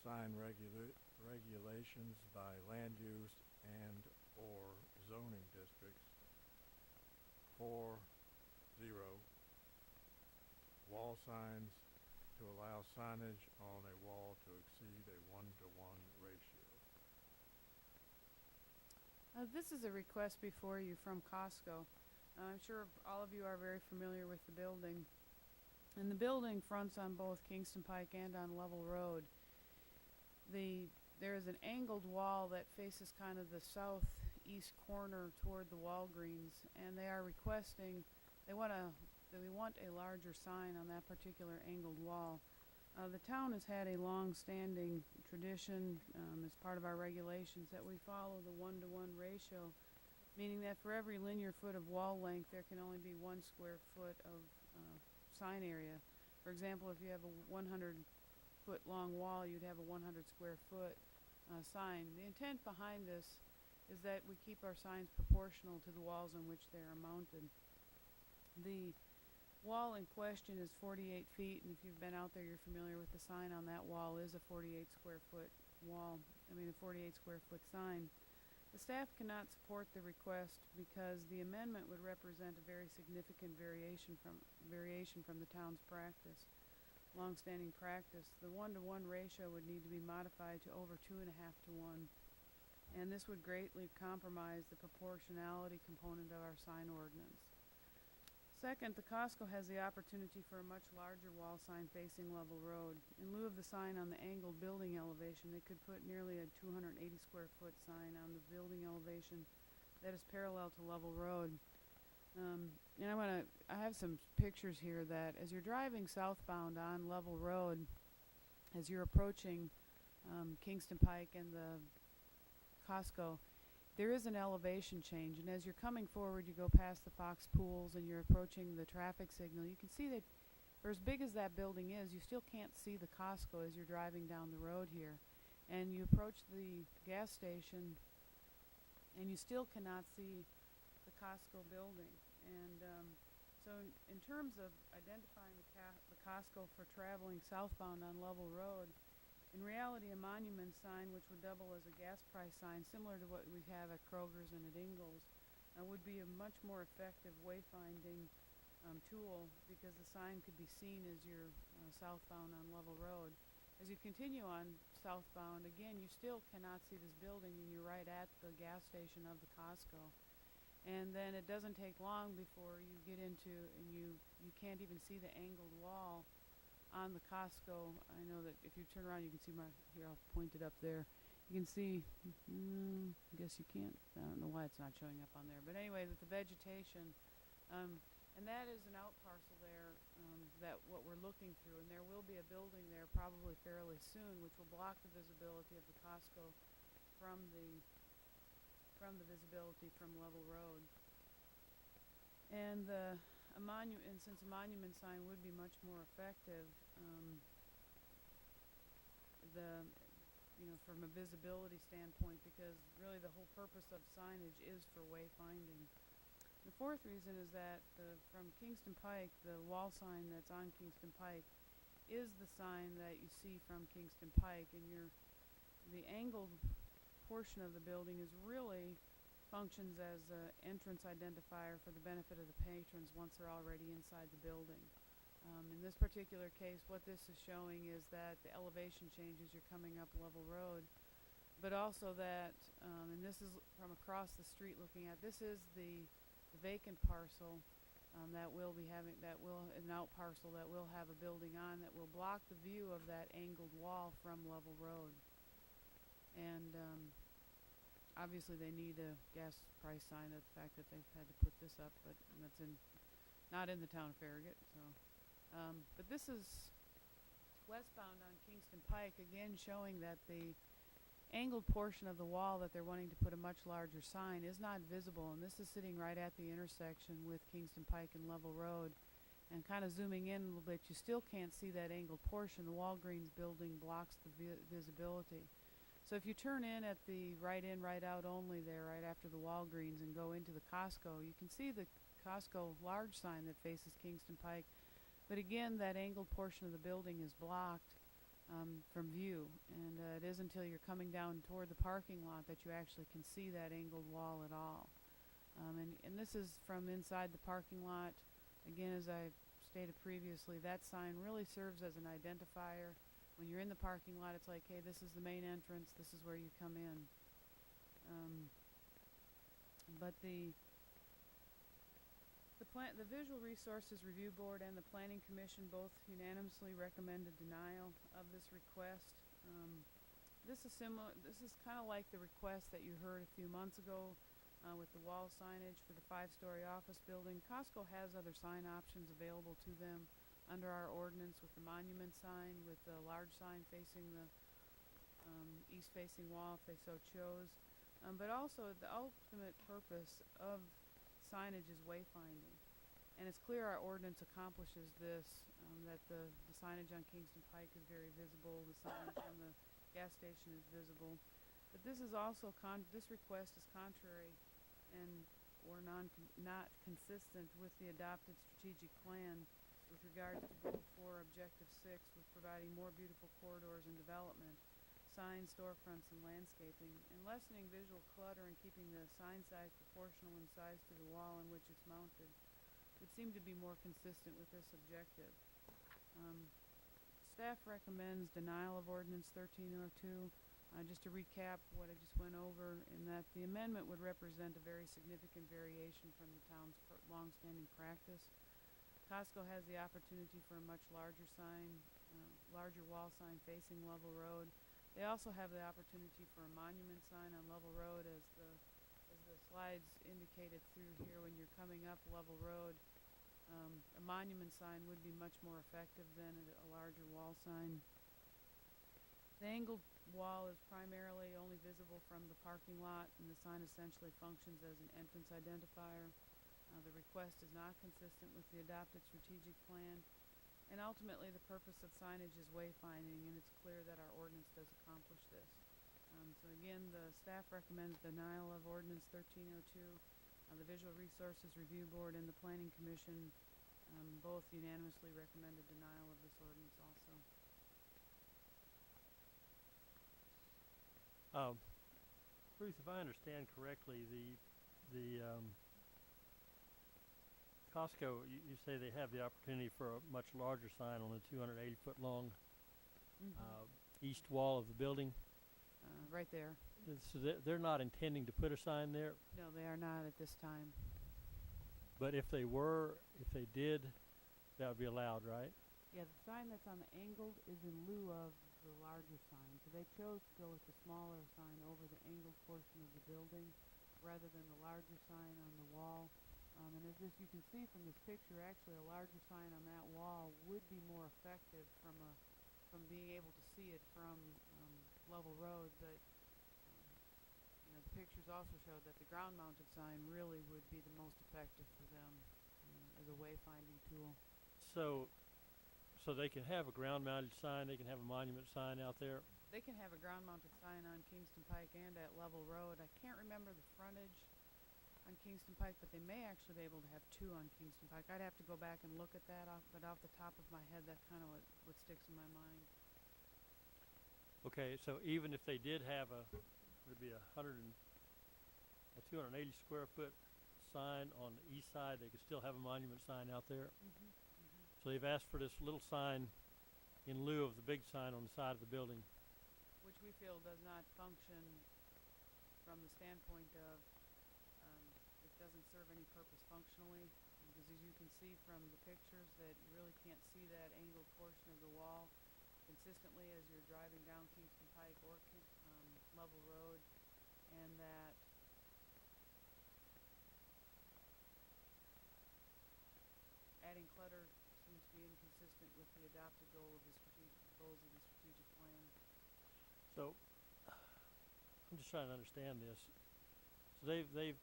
S1: Sign regulations by land use and or zoning districts. 4-0, wall signs to allow signage on a wall to exceed a 1-to-1 ratio.
S9: This is a request before you from Costco. I'm sure all of you are very familiar with the building. And the building fronts on both Kingston Pike and on Level Road. There is an angled wall that faces kind of the southeast corner toward the Walgreens, and they are requesting, we want a larger sign on that particular angled wall. The town has had a long-standing tradition as part of our regulations that we follow the 1-to-1 ratio, meaning that for every linear foot of wall length, there can only be 1 square foot of sign area. For example, if you have a 100-foot long wall, you'd have a 100 square foot sign. The intent behind this is that we keep our signs proportional to the walls on which they are mounted. The wall in question is 48 feet, and if you've been out there, you're familiar with the sign on that wall is a 48 square foot wall, a 48 square foot sign. The staff cannot support the request because the amendment would represent a very significant variation from the town's practice, long-standing practice. The 1-to-1 ratio would need to be modified to over 2.5-to-1, and this would greatly compromise the proportionality component of our sign ordinance. Second, the Costco has the opportunity for a much larger wall sign facing Level Road. In lieu of the sign on the angled building elevation, they could put nearly a 280 square foot sign on the building elevation that is parallel to Level Road. And I have some pictures here that as you're driving southbound on Level Road, as you're approaching Kingston Pike and the Costco, there is an elevation change, and as you're coming forward, you go past the Fox Pools and you're approaching the traffic signal. You can see that for as big as that building is, you still can't see the Costco as you're driving down the road here. And you approach the gas station, and you still cannot see the Costco building. And so in terms of identifying the Costco for traveling southbound on Level Road. In reality, a monument sign, which would double as a gas price sign, similar to what we have at Kroger's and at Ingles, would be a much more effective wayfinding tool, because the sign could be seen as you're southbound on Level Road. As you continue on southbound, again, you still cannot see this building, and you're right at the gas station of the Costco. And then it doesn't take long before you get into, and you can't even see the angled wall on the Costco. I know that if you turn around, you can see here, I'll point it up there. You can see, I guess you can't, I don't know why it's not showing up on there. But anyway, with the vegetation, and that is an out parcel there, that what we're looking through. And there will be a building there probably fairly soon, which will block the visibility of the Costco from the visibility from Level Road. And since a monument sign would be much more effective, from a visibility standpoint, because really the whole purpose of signage is for wayfinding. The fourth reason is that from Kingston Pike, the wall sign that's on Kingston Pike is the sign that you see from Kingston Pike, and the angled portion of the building functions as an entrance identifier for the benefit of the patrons once they're already inside the building. In this particular case, what this is showing is that the elevation changes, you're coming up Level Road, but also that, and this is from across the street looking at, this is the vacant parcel that will be having, an out parcel that will have a building on that will block the view of that angled wall from Level Road. And obviously they need a gas price sign, of the fact that they've had to put this up, but that's not in the town of Farragut. So, but this is westbound on Kingston Pike, again showing that the angled portion of the wall that they're wanting to put a much larger sign is not visible, and this is sitting right at the intersection with Kingston Pike and Level Road. And kind of zooming in a little bit, you still can't see that angled portion. The Walgreens building blocks the visibility. So if you turn in at the right in, right out only there, right after the Walgreens, and go into the Costco, you can see the Costco large sign that faces Kingston Pike. But again, that angled portion of the building is blocked from view. And it is until you're coming down toward the parking lot that you actually can see that angled wall at all. And this is from inside the parking lot. Again, as I stated previously, that sign really serves as an identifier. When you're in the parking lot, it's like, hey, this is the main entrance, this is where you come in. But the Visual Resources Review Board and the Planning Commission both unanimously recommended denial of this request. This is kind of like the request that you heard a few months ago with the wall signage for the 5-story office building. Costco has other sign options available to them under our ordinance, with the monument sign, with the large sign facing the east-facing wall if they so chose. But also the ultimate purpose of signage is wayfinding. And it's clear our ordinance accomplishes this, that the signage on Kingston Pike is very visible, the signage on the gas station is visible. But this is also, this request is contrary or not consistent with the adopted strategic plan with regard to Goal 4, Objective 6, with providing more beautiful corridors and development, signs, storefronts, and landscaping, and lessening visual clutter and keeping the sign size proportional in size to the wall on which it's mounted would seem to be more consistent with this objective. Staff recommends denial of Ordinance 1302. Just to recap what I just went over, in that the amendment would represent a very significant variation from the town's long-standing practice. Costco has the opportunity for a much larger sign, larger wall sign facing Level Road. They also have the opportunity for a monument sign on Level Road, as the slides indicated through here. When you're coming up Level Road, a monument sign would be much more effective than a larger wall sign. The angled wall is primarily only visible from the parking lot, and the sign essentially functions as an entrance identifier. The request is not consistent with the adopted strategic plan, and ultimately the purpose of signage is wayfinding, and it's clear that our ordinance does accomplish this. So again, the staff recommends denial of Ordinance 1302. The Visual Resources Review Board and the Planning Commission both unanimously recommended denial of this ordinance also.
S8: Ruth, if I understand correctly, the Costco, you say they have the opportunity for a much larger sign on the 280-foot long east wall of the building.
S9: Right there.
S8: So they're not intending to put a sign there,
S9: No, they are not at this time.
S8: but if they did, that would be allowed, right?
S9: Yeah, the sign that's on the angled is in lieu of the larger sign. So they chose to go with the smaller sign over the angled portion of the building rather than the larger sign on the wall. And as you can see from this picture, actually a larger sign on that wall would be more effective from being able to see it from Level Road. But the pictures also showed that the ground-mounted sign really would be the most effective for them as a wayfinding tool.
S8: So they can have a ground-mounted sign, they can have a monument sign out there.
S9: They can have a ground-mounted sign on Kingston Pike and at Level Road. I can't remember the frontage on Kingston Pike, but they may actually be able to have two on Kingston Pike. I'd have to go back and look at that, but off the top of my head, that's kind of what sticks in my mind.
S8: Okay, so even if they did have would it be a 280 square foot sign on the east side, they could still have a monument sign out there? So they've asked for this little sign in lieu of the big sign on the side of the building.
S9: Which we feel does not function from the standpoint of it doesn't serve any purpose functionally, because as you can see from the pictures that you really can't see that angled portion of the wall consistently as you're driving down Kingston Pike or Level Road, and that adding clutter seems to be inconsistent with the adopted goals of the strategic plan.
S8: So I'm just trying to understand this. So they've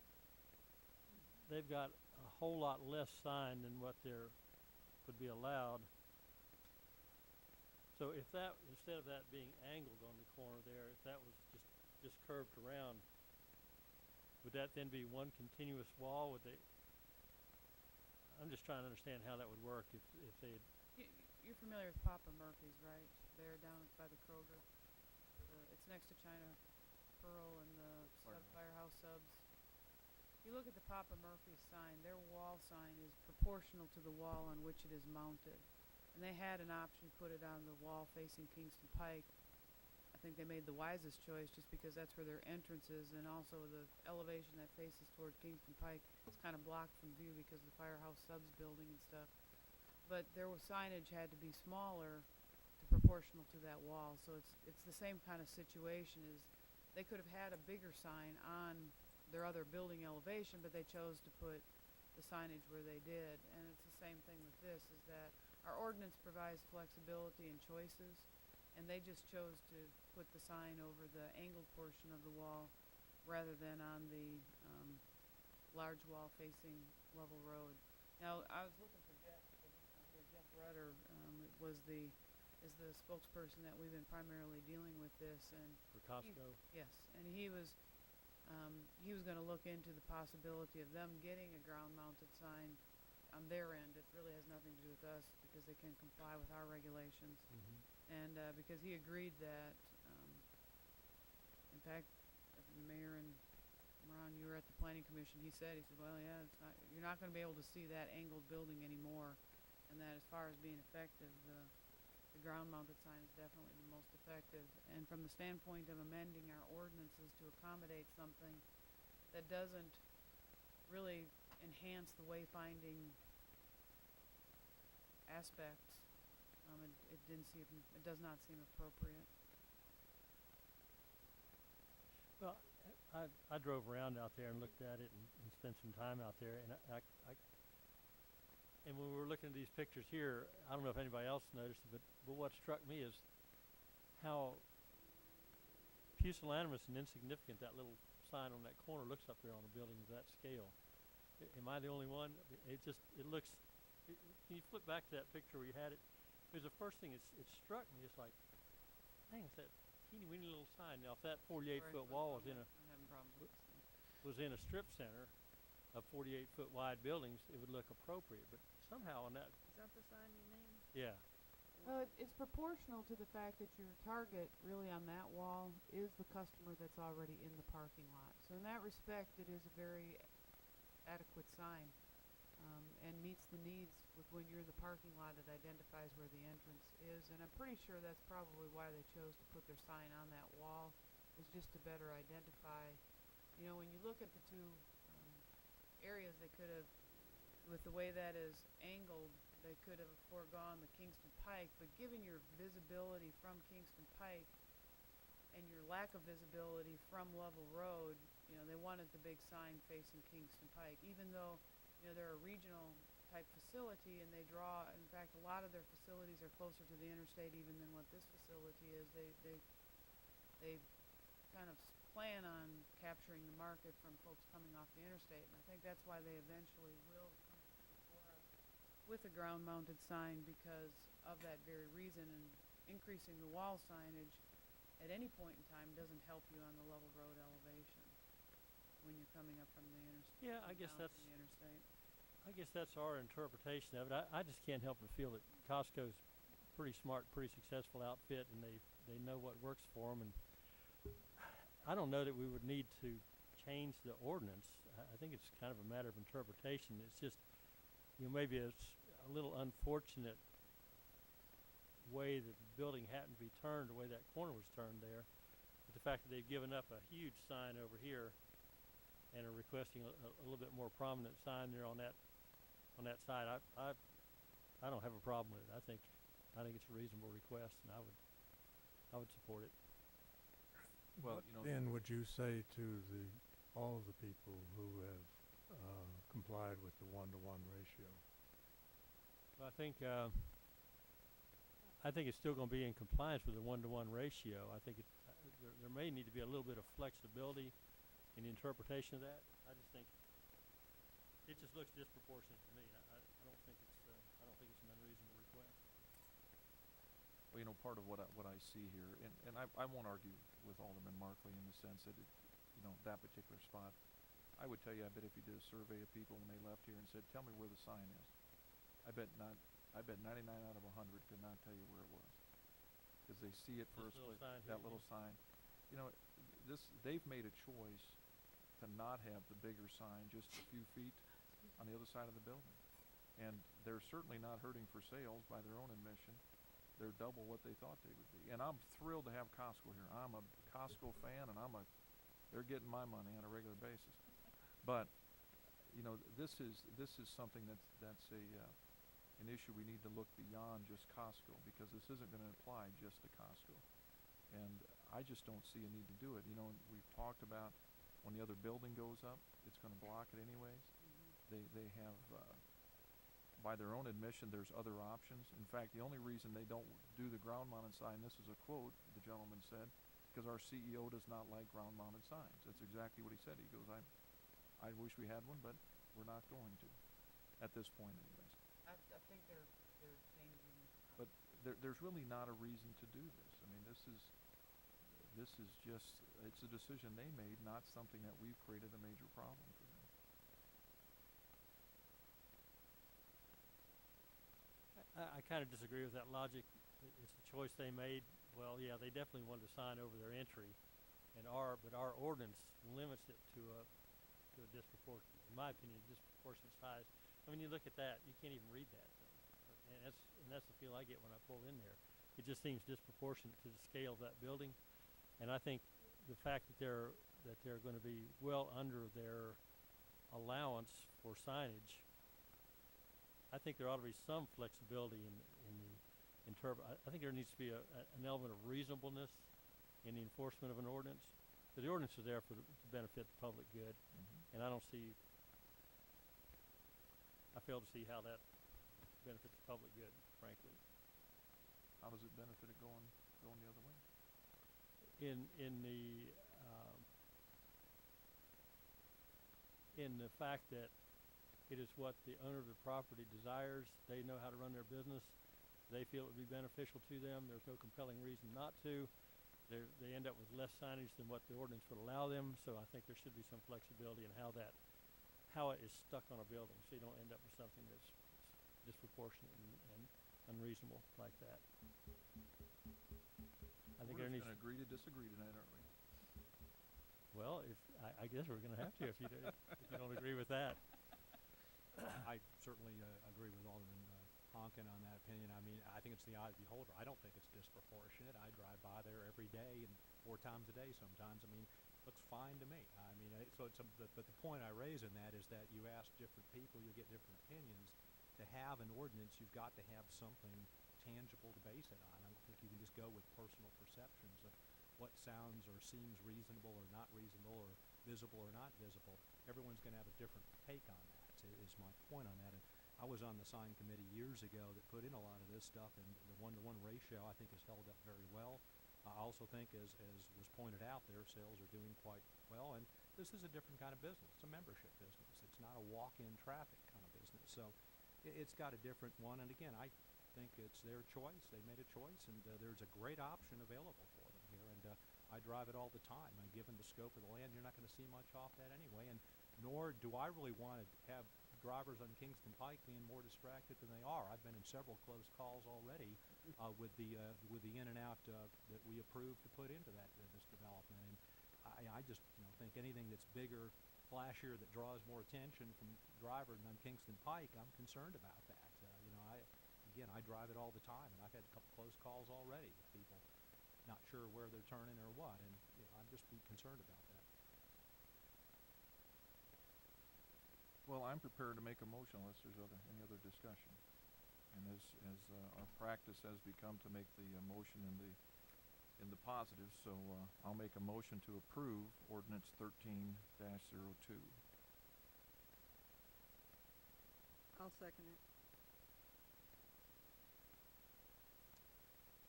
S8: got a whole lot less sign than what would be allowed. So if that, instead of that being angled on the corner there, if that was just curved around, would that then be one continuous wall? I'm just trying to understand how that would work if they.
S9: You're familiar with Papa Murphy's, right? There down by the Kroger. It's next to China Pearl and the Firehouse Subs. If you look at the Papa Murphy's sign, their wall sign is proportional to the wall on which it is mounted. And they had an option to put it on the wall facing Kingston Pike. I think they made the wisest choice just because that's where their entrance is, and also the elevation that faces toward Kingston Pike is kind of blocked from view because of the Firehouse Subs building and stuff. But their signage had to be smaller to proportional to that wall. So it's the same kind of situation. Is they could have had a bigger sign on their other building elevation, but they chose to put the signage where they did. And it's the same thing with this, is that our ordinance provides flexibility and choices, and they just chose to put the sign over the angled portion of the wall rather than on the large wall facing Level Road. Now, I was looking for Jeff. Jeff Rudder is the spokesperson that we've been primarily dealing with this, and
S8: For Costco?
S9: yes, and he was going to look into the possibility of them getting a ground-mounted sign on their end. It really has nothing to do with us because they can comply with our regulations. And because he agreed that, in fact, the mayor and Ron, you were at the planning commission, he said, well, yeah, you're not going to be able to see that angled building anymore, and that as far as being effective, the ground-mounted sign is definitely the most effective. And from the standpoint of amending our ordinances to accommodate something that doesn't really enhance the wayfinding aspects, it does not seem appropriate.
S8: Well, I drove around out there and looked at it and spent some time out there, and and when we were looking at these pictures here, I don't know if anybody else noticed it, but what struck me is how pusillanimous and insignificant that little sign on that corner looks up there on a building of that scale. Am I the only one? It looks. Can you flip back to that picture where you had it? It was the first thing it struck me. It's like, dang, it's that teeny weeny little sign. Now, if that 48-foot wall was in a strip center of 48-foot wide buildings, it would look appropriate. But somehow on that,
S3: Is that the sign you mean?
S8: yeah.
S9: Well, it's proportional to the fact that your target really on that wall is the customer that's already in the parking lot. So in that respect, it is a very adequate sign, and meets the needs with when you're in the parking lot. It identifies where the entrance is, and I'm pretty sure that's probably why they chose to put their sign on that wall, is just to better identify. You know, when you look at the two areas, they could have, with the way that is angled, they could have foregone the Kingston Pike, but given your visibility from Kingston Pike and your lack of visibility from Level Road, you know, they wanted the big sign facing Kingston Pike, even though, you know, they're a regional type facility and they draw, in fact, a lot of their facilities are closer to the interstate even than what this facility is. They kind of plan on capturing the market from folks coming off the interstate, and I think that's why they eventually will come before us with a ground-mounted sign, because of that very reason. And increasing the wall signage at any point in time doesn't help you on the Level Road elevation when you're coming up from the interstate.
S8: Yeah, I guess
S9: down
S8: that's,
S9: from the interstate.
S8: I guess that's our interpretation of it. I just can't help but feel that Costco's pretty smart, pretty successful outfit, and they know what works for them. And I don't know that we would need to change the ordinance. I think it's kind of a matter of interpretation. It's just, you know, maybe it's a little unfortunate way that the building happened to be turned, the way that corner was turned there. But the fact that they've given up a huge sign over here and are requesting a little bit more prominent sign there on that side, I don't have a problem with it. I think it's a reasonable request, and I would support it.
S2: Well,
S1: What
S2: you know,
S1: then would you say to all of the people who have complied with the 1-to-1 ratio?
S8: Well, I think it's still going to be in compliance with the 1-to-1 ratio. I think there may need to be a little bit of flexibility in the interpretation of that. I just think it just looks disproportionate to me. I don't think it's an unreasonable request.
S2: well, you know, part of what I see here, and I won't argue with Alderman Markley in the sense that that particular spot. I would tell you, I bet if you did a survey of people when they left here and said, "Tell me where the sign is," I bet 99 out of 100 could not tell you where it was, because they see it
S8: This
S2: first.
S8: little sign
S2: That
S8: here,
S2: little
S8: yeah.
S2: sign. You know, they've made a choice to not have the bigger sign just a few feet on the other side of the building, and they're certainly not hurting for sales by their own admission. They're double what they thought they would be, and I'm thrilled to have Costco here. I'm a Costco fan, and they're getting my money on a regular basis. But you know, this is something that's an issue we need to look beyond just Costco, because this isn't going to apply just to Costco, and I just don't see a need to do it. You know, we've talked about when the other building goes up, it's going to block it anyways. They have. By their own admission, there's other options. In fact, the only reason they don't do the ground-mounted sign, this is a quote the gentleman said, because our CEO does not like ground-mounted signs. That's exactly what he said. He goes, I wish we had one, but we're not going to, at this point anyways.
S9: I think they're changing.
S2: But there's really not a reason to do this. I mean, this is just, it's a decision they made, not something that we've created a major problem for them.
S8: I kind of disagree with that logic. It's a choice they made. Well, yeah, they definitely wanted a sign over their entry, but our ordinance limits it to a disproportionate, in my opinion, disproportionate size. I mean, you look at that, you can't even read that thing, and that's the feel I get when I pull in there. It just seems disproportionate to the scale of that building, and I think the fact that they're going to be well under their allowance for signage, I think there ought to be some flexibility in the I think there needs to be an element of reasonableness in the enforcement of an ordinance. But the ordinance is there to benefit the public good, and I fail to see how that benefits the public good, frankly.
S2: How does it benefit it going the other way?
S8: In the fact that it is what the owner of the property desires. They know how to run their business. They feel it would be beneficial to them. There's no compelling reason not to. They end up with less signage than what the ordinance would allow them. So I think there should be some flexibility in how it is stuck on a building, so you don't end up with something that's disproportionate and unreasonable like that. I think
S2: We're
S8: there
S2: just
S8: needs.
S2: gonna agree to disagree tonight, aren't we?
S8: Well, if I guess we're going to have to if you don't agree with that.
S7: I certainly agree with Alderman Honkin on that opinion. I mean, I think it's the eye of the beholder. I don't think it's disproportionate. I drive by there every day and 4 times a day sometimes. I mean, looks fine to me. I mean, so it's but the point I raise in that is that you ask different people, you get different opinions. To have an ordinance, you've got to have something tangible to base it on. I don't think you can just go with personal perceptions of what sounds or seems reasonable or not reasonable or visible or not visible. Everyone's going to have a different take on that, is my point on that. And I was on the sign committee years ago that put in a lot of this stuff, and the 1-to-1 ratio I think has held up very well. I also think, as was pointed out there, sales are doing quite well, and this is a different kind of business. It's a membership business. It's not a walk-in traffic kind of business. So it's got a different one, and again, I think it's their choice. They made a choice, and there's a great option available for them here, and I drive it all the time. Given the scope of the land, you're not going to see much off that anyway, and nor do I really want to have drivers on Kingston Pike being more distracted than they are. I've been in several close calls already with the in and out that we approved to put into this development, and I just think anything that's bigger, flashier, that draws more attention from drivers on Kingston Pike, I'm concerned about that. I drive it all the time, and I've had a couple close calls already with people not sure where they're turning or what, and I'm just be concerned about that.
S2: Well, I'm prepared to make a motion unless there's any other discussion. And as our practice has become to make the motion in the positive, so I'll make a motion to approve ordinance 13-02.
S3: I'll second it.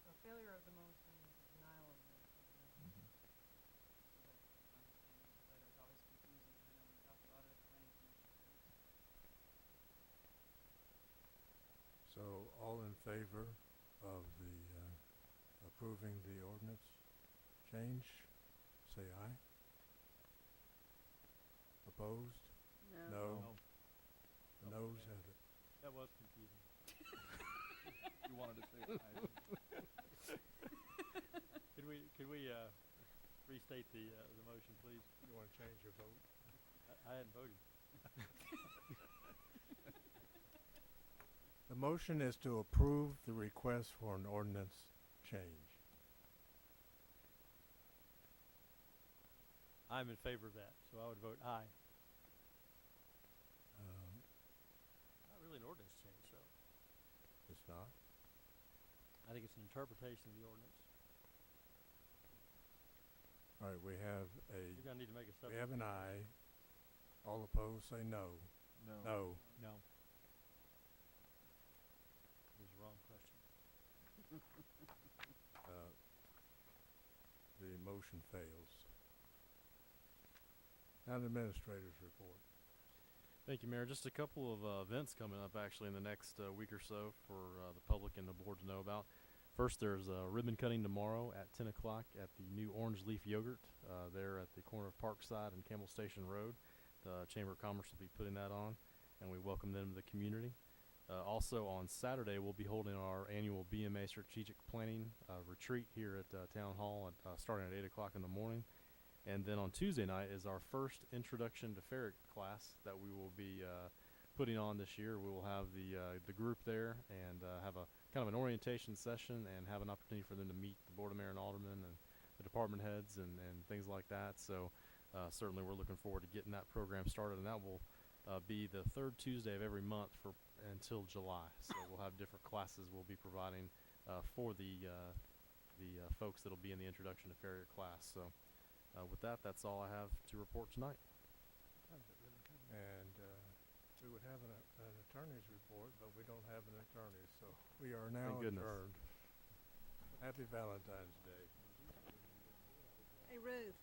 S9: So failure of the motion is a denial of the
S2: Mhm.
S9: so that's my understanding, but it's always confusing. I know we talked about it at the planning commission meetings.
S1: So all in favor of the approving the ordinance change, say aye. Opposed?
S3: No.
S1: No.
S7: No.
S1: The noes have it.
S8: That was confusing.
S2: You wanted to say aye.
S8: Could we restate the motion, please?
S1: You want to change your vote?
S8: I hadn't voted.
S1: The motion is to approve the request for an ordinance change.
S8: I'm in favor of that, so I would vote aye. Not really an ordinance change, though.
S1: It's not.
S8: I think it's an interpretation of the ordinance.
S1: All right, we have
S8: You're going to need to make a
S1: we have an
S8: substitute.
S1: aye. All opposed say no.
S2: No.
S1: No.
S8: No. It was the wrong question.
S1: The motion fails. Now the administrator's report.
S11: Thank you, Mayor. Just a couple of events coming up actually in the next week or so for the public and the board to know about. First, there's ribbon cutting tomorrow at 10 o'clock at the new Orange Leaf Yogurt there at the corner of Parkside and Campbell Station Road. The Chamber of Commerce will be putting that on, and we welcome them to the community. Also on Saturday, we'll be holding our annual BMA Strategic Planning retreat here at Town Hall starting at 8 o'clock in the morning. And then on Tuesday night is our first Introduction to Farragut class that we will be putting on this year. We will have the group there and have a kind of an orientation session and have an opportunity for them to meet the Board of Mayor and Aldermen and the department heads and things like that. So certainly we're looking forward to getting that program started, and that will be the third Tuesday of every month until July. So we'll have different classes we'll be providing for the folks that will be in the Introduction to Farragut class. So with that, that's all I have to report tonight.
S1: And we would have an attorney's report, but we don't have an attorney, so we are now
S11: Thank goodness.
S1: adjourned. Happy Valentine's Day.
S3: Hey, Ruth.